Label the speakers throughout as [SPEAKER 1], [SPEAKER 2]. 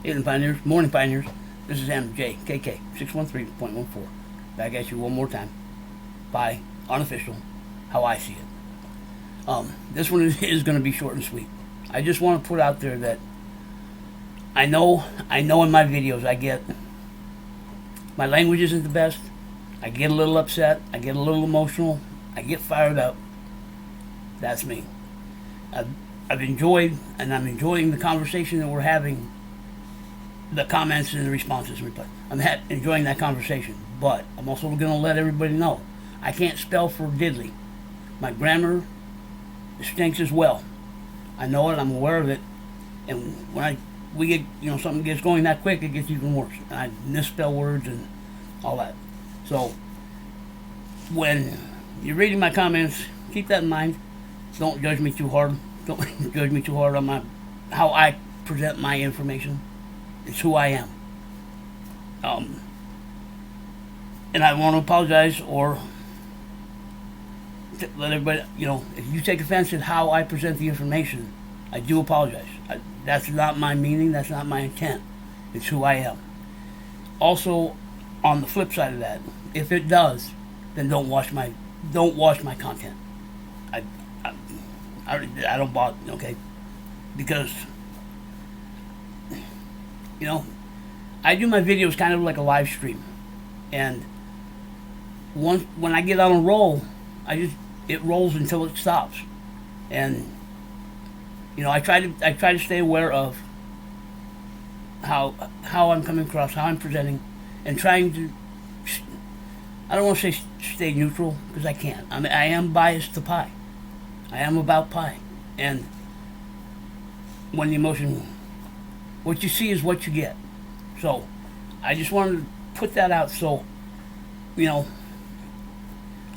[SPEAKER 1] Evening Pioneers, Morning Pioneers. This is MJKK 613.14. Back at you one more time. By unofficial, how I see it. This one is going to be short and sweet. I just want to put out there that I know in my videos my language isn't the best. I get a little upset. I get a little emotional. I get fired up. That's me. I've enjoyed, and I'm enjoying the conversation that we're having, the comments and the responses. I'm enjoying that conversation, but I'm also going to let everybody know I can't spell for diddly. My grammar stinks as well. I know it. I'm aware of it. And when we get, something gets going that quick, it gets even worse. And I misspell words and all that. So when you're reading my comments, keep that in mind. Don't judge me too hard. Don't judge me too hard on how I present my information. It's who I am. And I want to apologize or let everybody, if you take offense at how I present the information, I do apologize. That's not my meaning. That's not my intent. It's who I am. Also, on the flip side of that, if it does, then don't watch my content. I don't bother, okay? Because, I do my videos kind of like a live stream. And when I get on a roll, it rolls until it stops. And, I try to stay aware of how I'm coming across, how I'm presenting, and trying to, I don't want to say stay neutral, because I can't. I am biased to pie. I am about pie. And when the emotion, what you see is what you get. So I just wanted to put that out so,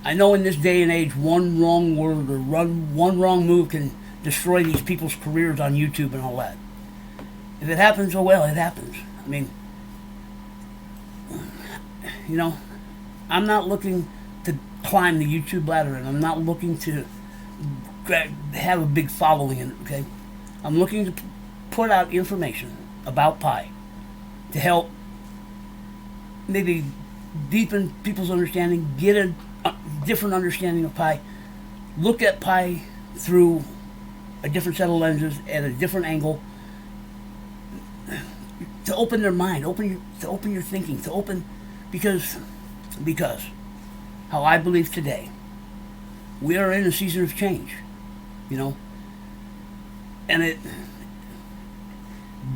[SPEAKER 1] I know in this day and age, one wrong word or one wrong move can destroy these people's careers on YouTube and all that. If it happens, oh well, it happens. I mean, I'm not looking to climb the YouTube ladder, and I'm not looking to have a big following, okay? I'm looking to put out information about pie to help maybe deepen people's understanding, get a different understanding of pie, look at pie through a different set of lenses at a different angle, to open their mind, to open your thinking, because how I believe today, we are in a season of change, and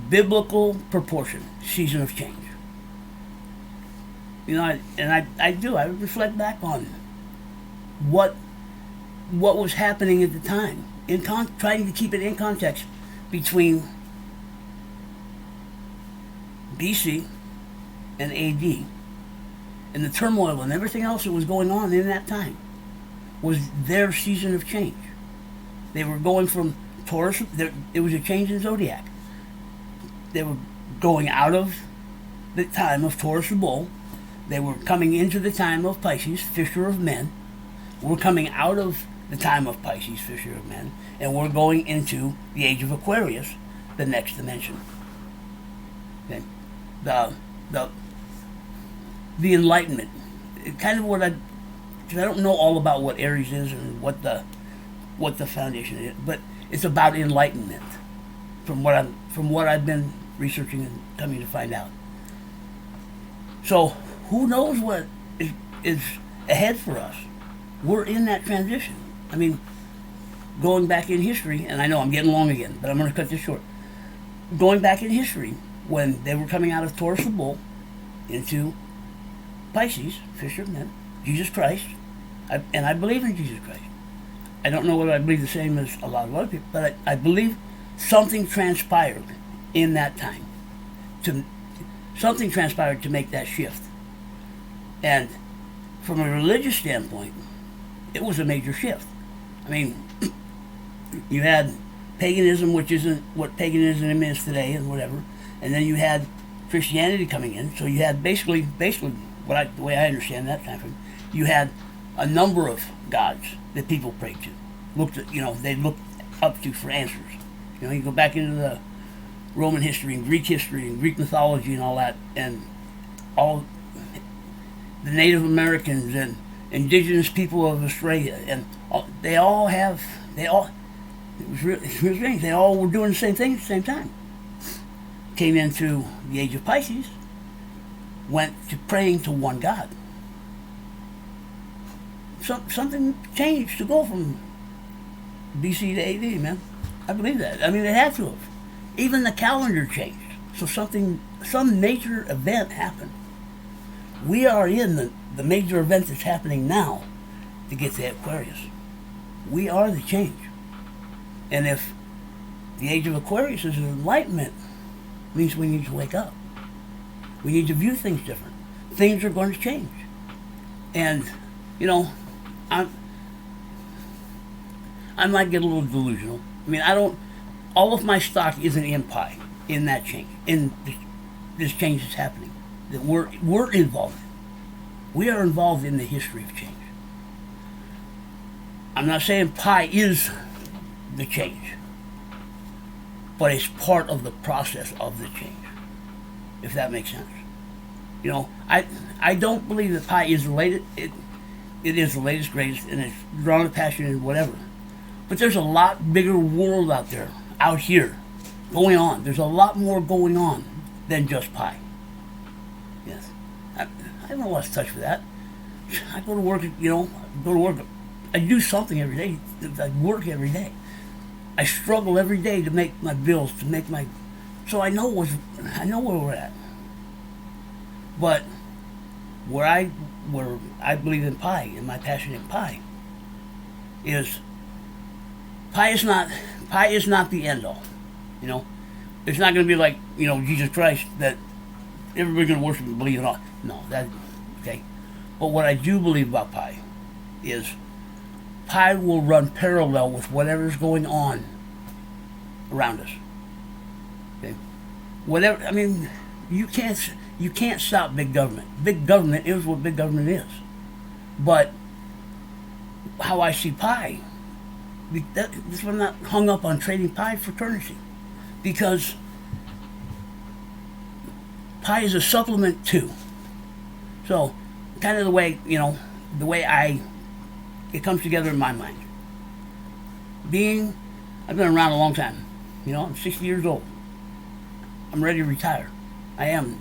[SPEAKER 1] biblical proportion, season of change. I reflect back on what was happening at the time, trying to keep it in context between BC and AD, and the turmoil and everything else that was going on in that time was their season of change. They were going from Taurus, there was a change in zodiac. They were going out of the time of Taurus or Bull. They were coming into the time of Pisces, Fisher of Men. We're coming out of the time of Pisces, Fisher of Men, and we're going into the age of Aquarius, the next dimension. Okay. The Enlightenment, kind of because I don't know all about what Aries is and what the foundation is, but it's about enlightenment, from what I've been researching and coming to find out. So who knows what is ahead for us? We're in that transition. I mean, going back in history, and I know I'm getting long again, but I'm going to cut this short. Going back in history, when they were coming out of Taurus the Bull into Pisces, Fisher of Men, Jesus Christ, and I believe in Jesus Christ. I don't know whether I believe the same as a lot of other people, but I believe something transpired in that time. Something transpired to make that shift. And from a religious standpoint, it was a major shift. I mean, you had paganism, which isn't what paganism is today and whatever, and then you had Christianity coming in. So you had basically the way I understand that time frame, you had a number of gods that people prayed to, they looked up to for answers. You go back into Roman history and Greek mythology and all that, and all the Native Americans and indigenous people of Australia, and they all have, it was really strange. They all were doing the same thing at the same time. Came into the age of Pisces, went to praying to one God. Something changed to go from BC to AD, man. I believe that. I mean, it had to have. Even the calendar changed. So some major event happened. We are in the major event that's happening now to get to Aquarius. We are the change. And if the age of Aquarius is enlightenment, it means we need to wake up. We need to view things different. Things are going to change. And, you know, I might get a little delusional. I mean, all of my stock isn't in Pi, in that change, in this change that's happening, that we're involved in. We are involved in the history of change. I'm not saying Pi is the change, but it's part of the process of the change, if that makes sense. You know, I don't believe that Pi is the latest. It is the latest, greatest, and it's drawn a passion and whatever. But there's a lot bigger world out there, out here, going on. There's a lot more going on than just Pi. Yes. I haven't lost touch with that. I go to work, I do something every day. I work every day. I struggle every day to make my bills, so I know where we're at. But where I believe in Pi, and my passion in Pi, is Pi is not the end all. You know, it's not going to be like, Jesus Christ, that everybody's going to worship and believe in all. No, okay. But what I do believe about Pi is Pi will run parallel with whatever's going on around us. Okay, whatever. I mean, you can't stop big government. Big government is what big government is. But how I see Pi, this one, I'm not hung up on trading Pi for currency, because Pi is a supplement too. So, kind of the way it comes together in my mind. I've been around a long time. I'm 60 years old. I'm ready to retire. I am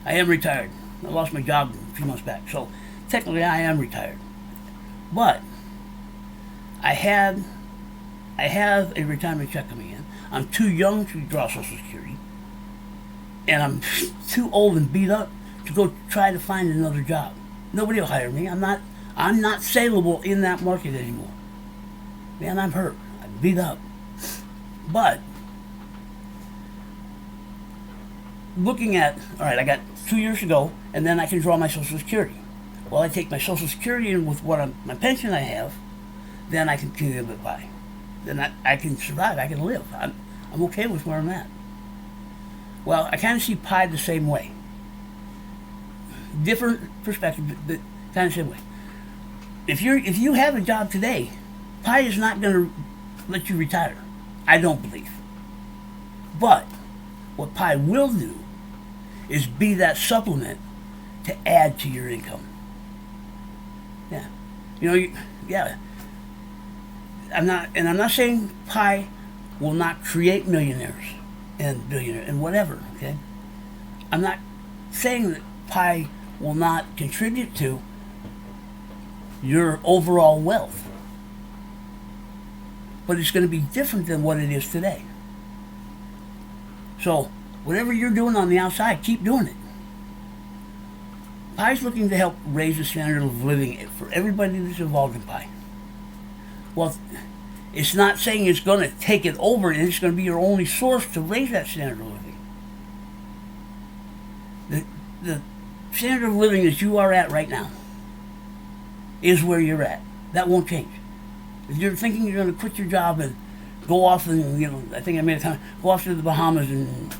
[SPEAKER 1] retired. I lost my job a few months back, so technically I am retired. But I have a retirement check coming in. I'm too young to draw Social Security, and I'm too old and beat up to go try to find another job. Nobody will hire me. I'm not saleable in that market anymore. Man, I'm hurt. I'm beat up. But looking at, all right, I got 2 years to go, and then I can draw my Social Security. Well, I take my Social Security in with my pension I have, then I can continue to buy. Then I can survive. I can live. I'm okay with where I'm at. Well, I kind of see Pi the same way. Different perspective, but kind of the same way. If you have a job today, Pi is not going to let you retire. I don't believe. But what Pi will do is be that supplement to add to your income. Yeah. Yeah. I'm not saying Pi will not create millionaires and billionaires and whatever, okay? I'm not saying that Pi will not contribute to your overall wealth. But it's going to be different than what it is today. So, whatever you're doing on the outside, keep doing it. Pi's looking to help raise the standard of living for everybody that's involved in Pi. Well, it's not saying it's going to take it over and it's going to be your only source to raise that standard of living. The standard of living that you are at right now is where you're at. That won't change. If you're thinking you're going to quit your job and go off and, I think I made a comment, go off to the Bahamas and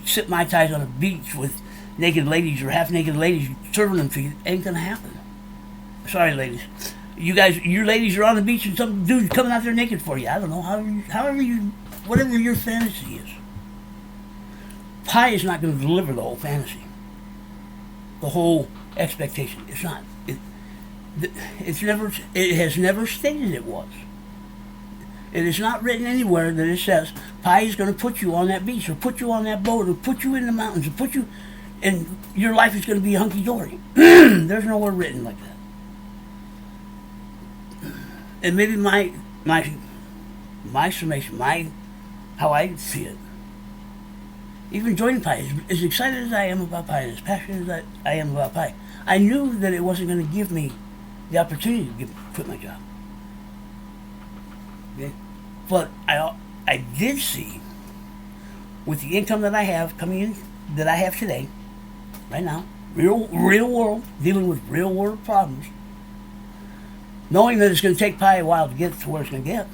[SPEAKER 1] sip Mai Tais on a beach with naked ladies or half-naked ladies serving them to you, ain't going to happen. Sorry, ladies. You ladies are on the beach and some dude's coming out there naked for you. I don't know, however you, whatever your fantasy is. pie is not going to deliver the whole fantasy, the whole expectation. It's not. It's never. It has never stated it was. It is not written anywhere that it says pie is going to put you on that beach or put you on that boat or put you in the mountains or put you, and your life is going to be hunky dory. There's nowhere written like that. And maybe my summation, how I see it. Even joining pie, as excited as I am about pie, as passionate as I am about pie, I knew that it wasn't going to give me the opportunity to quit my job. Okay? But I did see, with the income that I have coming in, that I have today, right now, real world, dealing with real world problems, knowing that it's going to take pie a while to get to where it's going to get.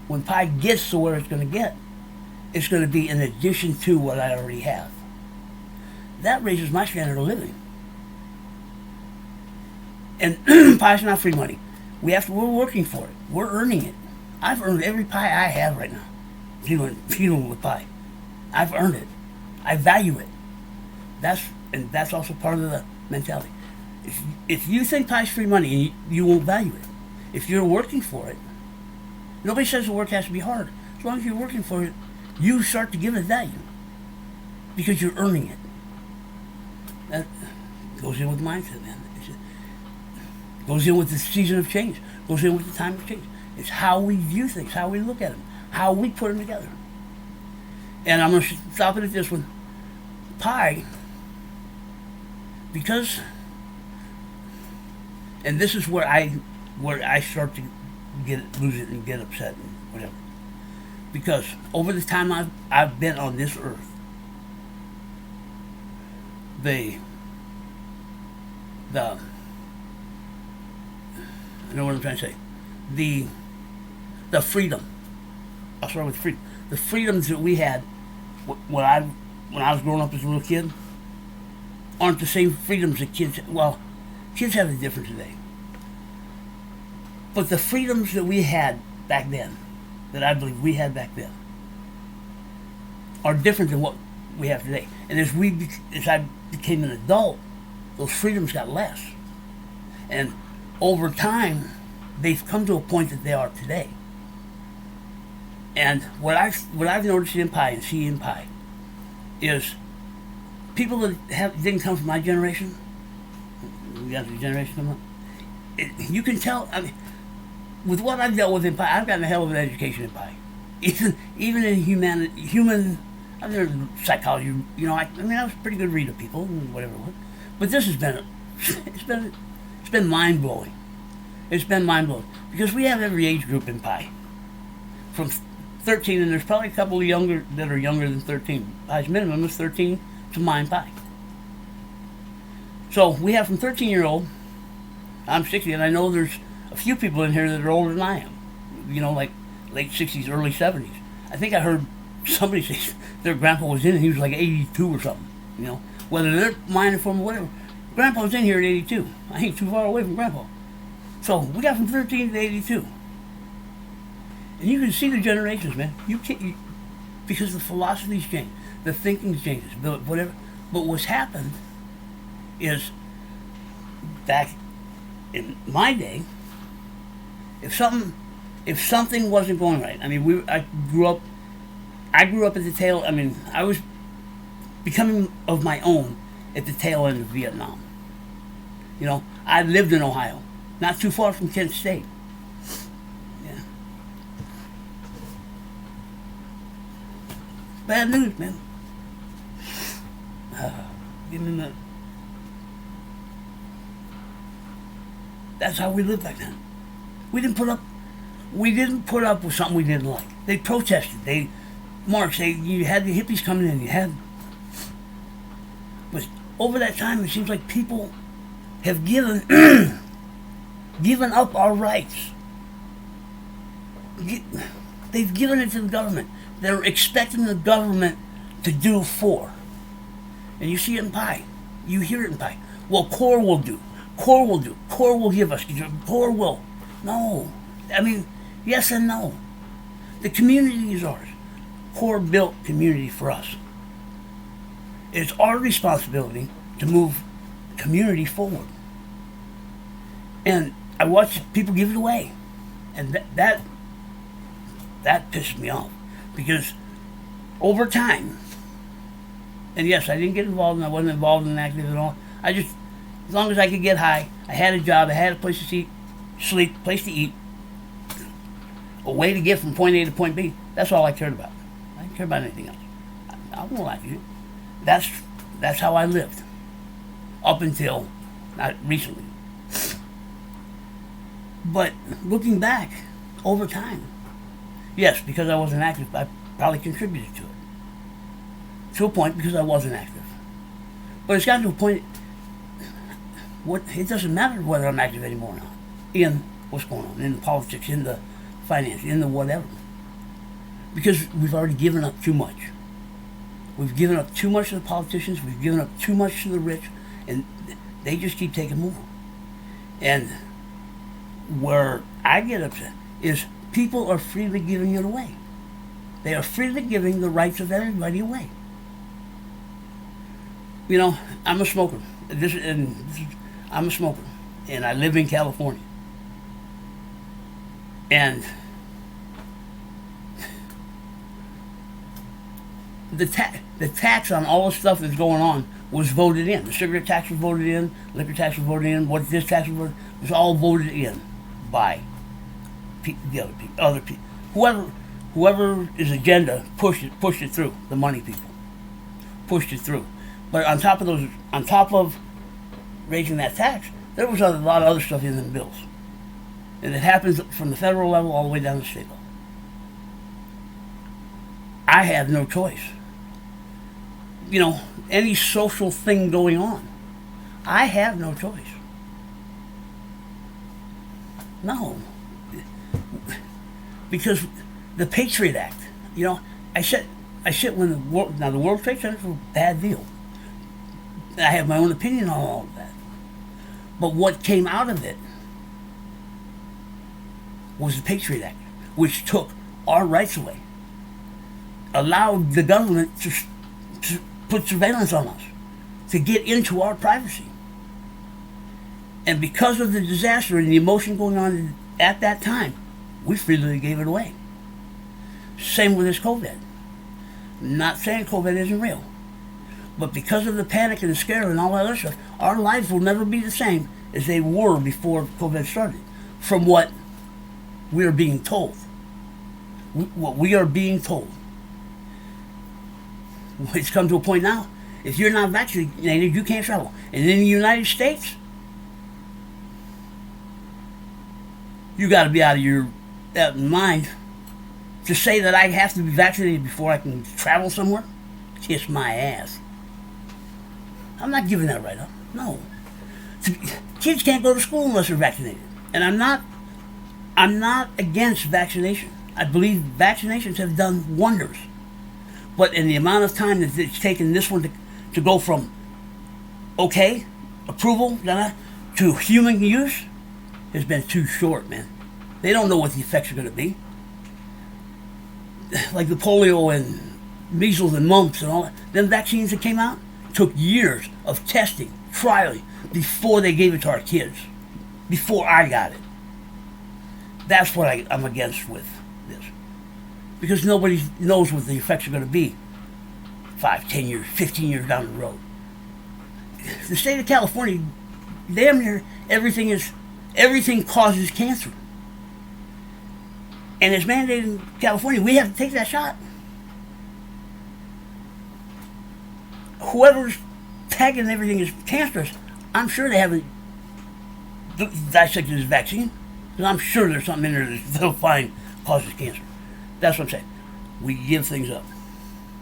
[SPEAKER 1] When pie gets to where it's going to get, it's going to be in addition to what I already have. That raises my standard of living. And pie's not free money. We're working for it. We're earning it. I've earned every pie I have right now, dealing with pie. I've earned it. I value it. That's also part of the mentality. If you think pie's free money, you won't value it. If you're working for it, nobody says the work has to be hard. As long as you're working for it, you start to give it value because you're earning it. That goes in with mindset, man. It goes in with the season of change. Goes in with the time of change. It's how we view things, how we look at them, how we put them together. And I'm going to stop it at this one. Pie, because, and this is where I start to lose it and get upset and whatever. Because over the time I've been on this earth, I know what I'm trying to say. The freedom. I'll start with freedom. The freedoms that we had when I was growing up as a little kid aren't the same freedoms that kids. Well, kids have it different today. But the freedoms that we had back then, that I believe we had back then, are different than what we have today. And as I became an adult, those freedoms got less. And over time, they've come to a point that they are today. And what I've noticed in pie and see in pie is people that didn't come from my generation. We got the generation coming up. You can tell. I mean, with what I've dealt with in pie, I've gotten a hell of an education in pie. Even in human. I've learned psychology. You know, I was a pretty good reader of people and whatever it was. But this has been it's been mind blowing. It's been mind blowing because we have every age group in pie. From 13, and there's probably a couple of younger that are younger than 13. Pie's minimum is 13 to mine pie. So we have from 13-year-old. I'm 60, and I know there's a few people in here that are older than I am. You know, like late 60s, early 70s. I think I heard somebody say their grandpa was in and he was like 82 or something. You know, whether they're mining from or whatever. Grandpa was in here at 82. I ain't too far away from Grandpa. So we got from 13 to 82. And you can see the generations, man. Because the philosophies change, the thinking changes, whatever. But what's happened is, back in my day, if something wasn't going right, I mean, I grew up at the tail. I mean, I was becoming of my own at the tail end of Vietnam. You know, I lived in Ohio, not too far from Kent State. Yeah. Bad news, man. Give me a minute. That's how we lived back then. We didn't put up with something we didn't like. They protested. They marched. You had the hippies coming in. But over that time, it seems like people have given up our rights. They've given it to the government. They're expecting the government to do for. And you see it in pie. You hear it in pie. Well, CORE will do. CORE will do. CORE will give us. CORE will. No. I mean, yes and no. The community is ours. CORE built community for us. It's our responsibility to move community forward. And I watch people give it away, and that pisses me off, because over time, and yes, I didn't get involved, and I wasn't involved in active at all. I just, as long as I could get high, I had a job, I had a place to sleep, place to eat, a way to get from point A to point B. That's all I cared about. I didn't care about anything else. I won't lie to you. That's how I lived up until not recently. But looking back over time, yes, because I wasn't active, I probably contributed to it. To a point, because I wasn't active. But it's gotten to a point, it doesn't matter whether I'm active anymore or not in what's going on, in the politics, in the finance, in the whatever. Because we've already given up too much. We've given up too much to the politicians, we've given up too much to the rich, and they just keep taking more. And where I get upset is people are freely giving it away. They are freely giving the rights of everybody away. You know, I'm a smoker. I'm a smoker, and I live in California. And the tax on all the stuff that's going on was voted in. The cigarette tax was voted in, liquor tax was voted in, what this tax was voted in, was all voted in by the other people. Whoever's agenda pushed it through. The money people pushed it through. But on top of raising that tax, there was a lot of other stuff in the bills, and it happens from the federal level all the way down to the state level. I have no choice. You know, any social thing going on, I have no choice. No. Because the Patriot Act, you know, I said when the World Trade Center was a bad deal. I have my own opinion on all of that. But what came out of it was the Patriot Act, which took our rights away, allowed the government to put surveillance on us, to get into our privacy. And because of the disaster and the emotion going on at that time, we freely gave it away. Same with this COVID. I'm not saying COVID isn't real, but because of the panic and the scare and all that other stuff, our lives will never be the same as they were before COVID started, from what we are being told. What we are being told. It's come to a point now, if you're not vaccinated, you can't travel. And in the United States, you got to be out of your mind to say that I have to be vaccinated before I can travel somewhere. Kiss my ass. I'm not giving that right up. No. Kids can't go to school unless they're vaccinated. And I'm not against vaccination. I believe vaccinations have done wonders. But in the amount of time that it's taken this one to go from okay, approval, to human use has been too short, man. They don't know what the effects are going to be. Like the polio and measles and mumps and all that. Them vaccines that came out took years of testing, trialing, before they gave it to our kids. Before I got it. That's what I'm against with this. Because nobody knows what the effects are going to be 5, 10 years, 15 years down the road. The state of California, damn near everything causes cancer. And it's mandated in California. We have to take that shot. Whoever's tagging everything as cancerous, I'm sure they haven't dissected this vaccine. Because I'm sure there's something in there that they'll find causes cancer. That's what I'm saying. We give things up.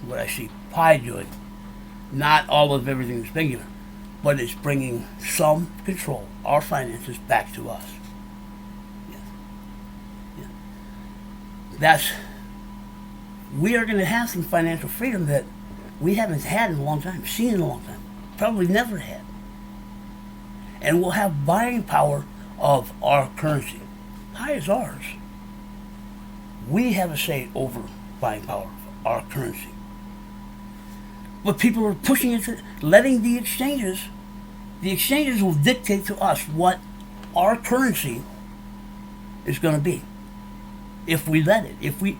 [SPEAKER 1] What I see Pi doing, not all of everything that's been given, but it's bringing some control, our finances, back to us. We are going to have some financial freedom that we haven't had in a long time, seen in a long time, probably never had. And we'll have buying power of our currency. Pi is ours. We have a say over buying power of our currency. But people are pushing it, letting the exchanges will dictate to us what our currency is going to be. If we let it, if we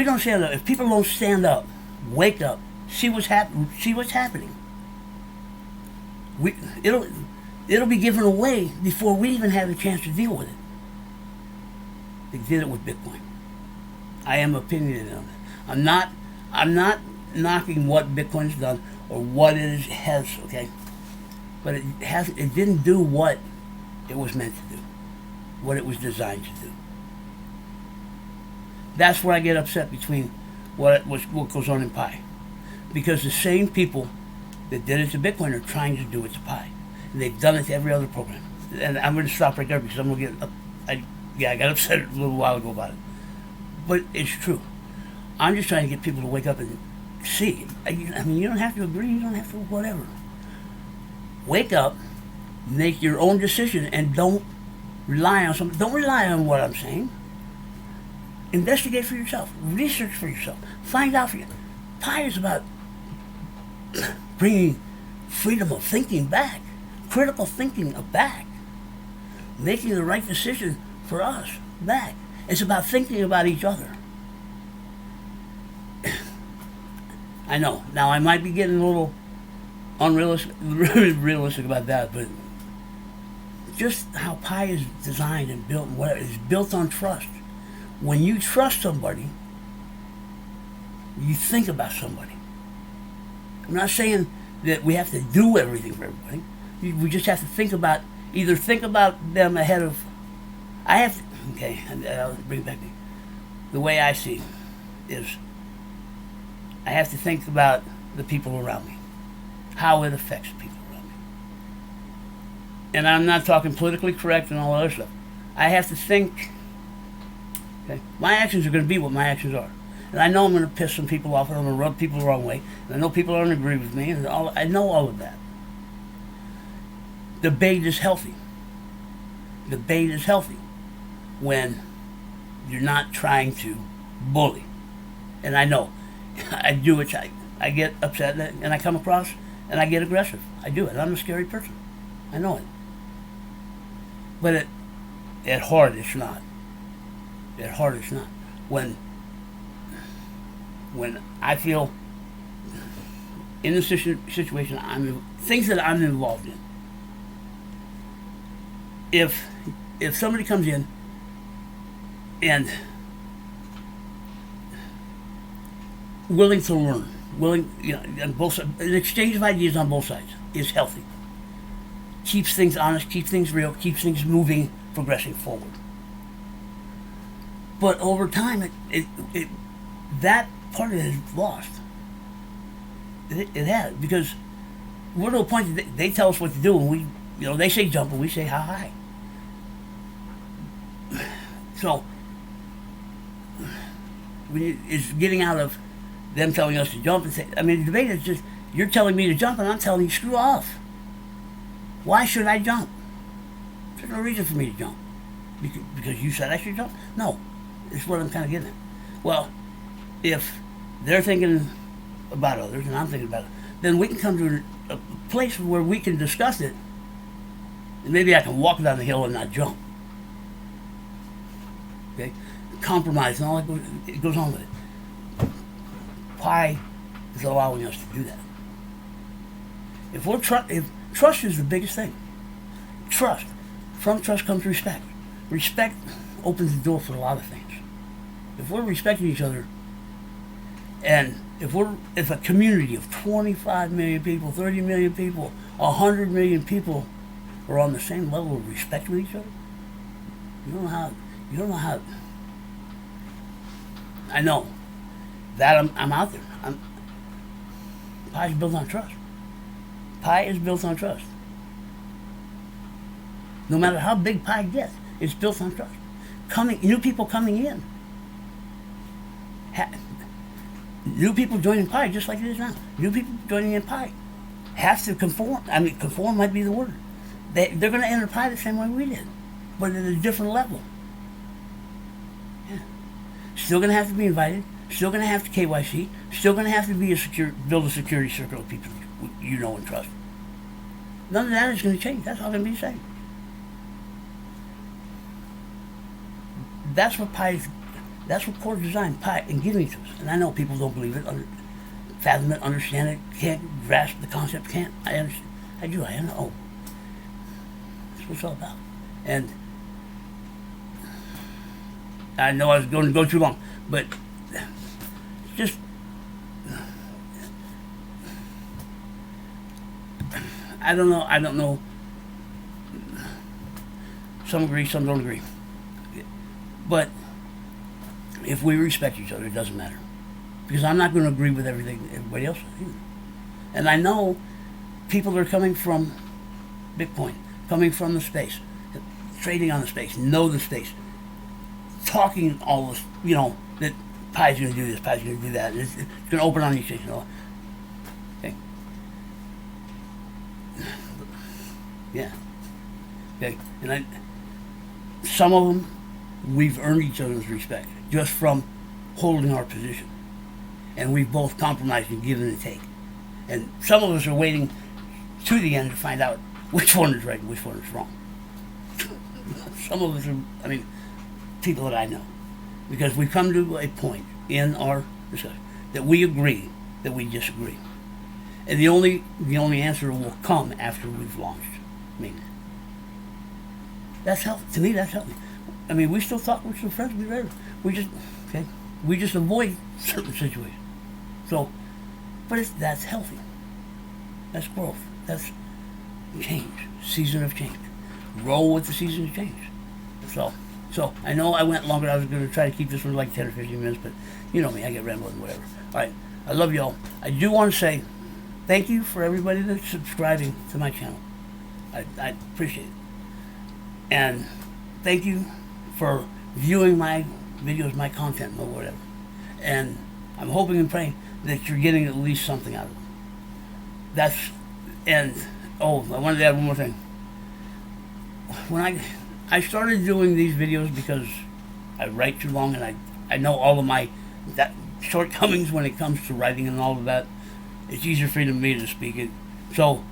[SPEAKER 1] don't stand up, if people don't stand up, wake up, see what's happening. It'll be given away before we even have a chance to deal with it. They did it with Bitcoin. I am opinionated on it. I'm not knocking what Bitcoin's done or what it has, okay? But it didn't do what it was meant to do, what it was designed to do. That's where I get upset between what goes on in Pi. Because the same people that did it to Bitcoin are trying to do it to Pi. And they've done it to every other program. And I'm going to stop right there because I'm going to get up. I got upset a little while ago about it. But it's true. I'm just trying to get people to wake up and see. I mean, you don't have to agree. You don't have to whatever. Wake up, make your own decision, and don't rely on something. Don't rely on what I'm saying. Investigate for yourself. Research for yourself. Find out for you. Pi is about bringing freedom of thinking back, critical thinking back, making the right decision for us back. It's about thinking about each other. I know. Now I might be getting a little realistic about that, but just how Pi is designed and built, and what is built on trust. When you trust somebody, you think about somebody. I'm not saying that we have to do everything for everybody. We just have to think about them ahead of. Okay, I'll bring it back to the way I see it is I have to think about the people around me, how it affects people around me. And I'm not talking politically correct and all that other stuff. I have to think, okay, my actions are going to be what my actions are. And I know I'm going to piss some people off and I'm going to rub people the wrong way. And I know people aren't agree with me. And I know all of that. Debate is healthy. Debate is healthy when you're not trying to bully. And I know I do it. I get upset and I come across and I get aggressive. I do it. I'm a scary person. I know it. But at heart, it's not. At heart, it's not. When I feel in the situation, things that I'm involved in. If somebody comes in and willing to learn, on both sides, an exchange of ideas on both sides is healthy. Keeps things honest, keeps things real, keeps things moving, progressing forward. But over time, that part of it is lost. It has, because we're to a point that they tell us what to do, and they say jump, and we say how high. So it's getting out of them telling us to jump and say. I mean, the debate is just you're telling me to jump, and I'm telling you screw off. Why should I jump? There's no reason for me to jump. Because you said I should jump? No. It's what I'm kind of getting at. Well, if they're thinking about others and I'm thinking about it, then we can come to a place where we can discuss it, and maybe I can walk down the hill and not jump. Okay? Compromise and all that goes on with it. Pi is allowing us to do that. If trust is the biggest thing. Trust. From trust comes respect. Respect opens the door for a lot of things. If we're respecting each other, and if a community of 25 million people, 30 million people, 100 million people are on the same level of respect with each other, you don't know how. I know that I'm out there. Pi is built on trust. Pi is built on trust. No matter how big Pi gets, it's built on trust. New people coming in. New people joining Pi just like it is now. New people joining in Pi have to conform. I mean, conform might be the word. They're going to enter Pi the same way we did, but at a different level. Yeah. Still going to have to be invited. Still going to have to KYC. Still going to have to be build a security circle of people you know and trust. None of that is going to change. That's all going to be the same. That's what core design Pi and giving to us. And I know people don't believe it, fathom it, understand it, can't grasp the concept, can't. I understand. I do. I know. That's what it's all about. And I know I was going to go too long, but just I don't know. Some agree, some don't agree. But if we respect each other, it doesn't matter. Because I'm not going to agree with everything everybody else does either. And I know people that are coming from Bitcoin, coming from the space, trading on the space, know the space, talking all this, that Pi's going to do this, Pi's going to do that, it's going to open on these things, Okay. Yeah. Okay. And some of them, we've earned each other's respect just from holding our position. And we've both compromised and given and take. And some of us are waiting to the end to find out which one is right and which one is wrong. Some of us are, people that I know. Because we've come to a point in our discussion that we agree that we disagree. And the only answer will come after we've launched. That's healthy. To me, that's healthy. We still talk, we're still friends, we just avoid certain situations. So, but that's healthy. That's growth. That's change. Season of change. Roll with the season of change. So I know I went longer. I was going to try to keep this one like 10 or 15 minutes, but you know me, I get rambling, whatever. All right, I love y'all. I do want to say thank you for everybody that's subscribing to my channel. I appreciate it. And thank you for viewing my videos, my content, or whatever. And I'm hoping and praying that you're getting at least something out of it. I wanted to add one more thing. When I started doing these videos because I write too long, and I know all of my shortcomings when it comes to writing and all of that. It's easier for me to speak it. So,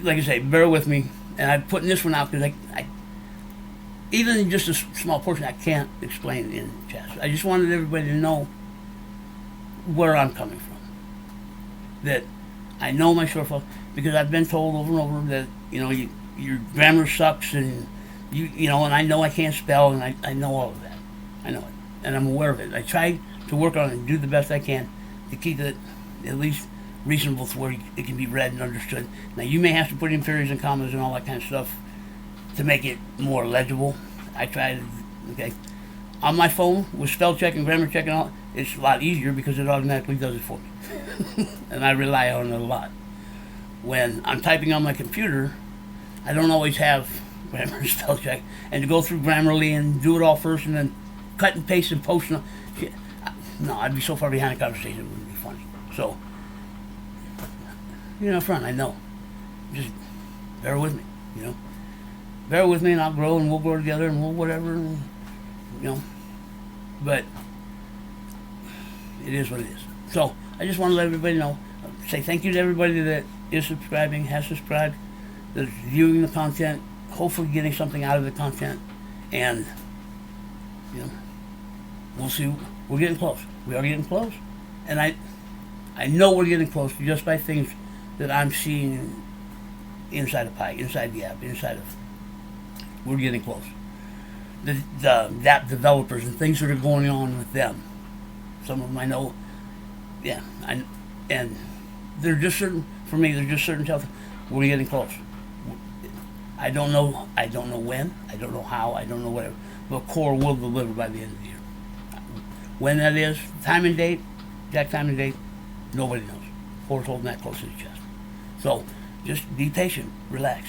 [SPEAKER 1] like I say, bear with me. And I'm putting this one out because I even just a small portion I can't explain in chat. I just wanted everybody to know where I'm coming from. That I know my shortfalls because I've been told over and over that your grammar sucks and and I know I can't spell and I know all of that. I know it and I'm aware of it. I try to work on it and do the best I can to keep it at least reasonable to where it can be read and understood. Now you may have to put in periods and commas and all that kind of stuff to make it more legible. I tried, okay. On my phone with spell check and grammar check and all, it's a lot easier because it automatically does it for me. And I rely on it a lot. When I'm typing on my computer, I don't always have grammar and spell check, and to go through Grammarly and do it all first and then cut and paste and post. No, I'd be so far behind a conversation it wouldn't be funny. So, up front, I know. Just bear with me, Bear with me and I'll grow and we'll grow together and we'll whatever, But it is what it is. So, I just want to let everybody know, say thank you to everybody that is subscribing, has subscribed, that's viewing the content, hopefully getting something out of the content, and, we'll see. We're getting close. We are getting close. And I know we're getting close just by things that I'm seeing inside of Pi, inside the app, we're getting close. The app developers and things that are going on with them. Some of them I know, and they're just certain, for me, they're just certain tells we're getting close. I don't know when, I don't know how, I don't know whatever, but Core will deliver by the end of the year. When that is, time and date, exact time and date, nobody knows. Core's holding that close to the chest. So, just be patient, relax.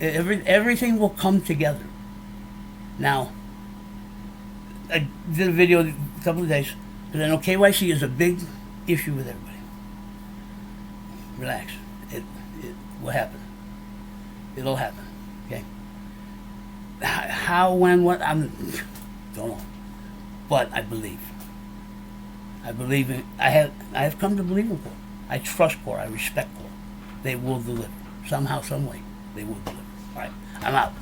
[SPEAKER 1] Everything will come together. Now, I did a video a couple of days, because I know KYC is a big issue with everybody. Relax. It will happen. It'll happen. Okay? How, when, what, I don't know. But I believe. I believe in. I have come to believe in court. I trust court. I respect court. They will deliver somehow, some way. They will deliver. All right, I'm out.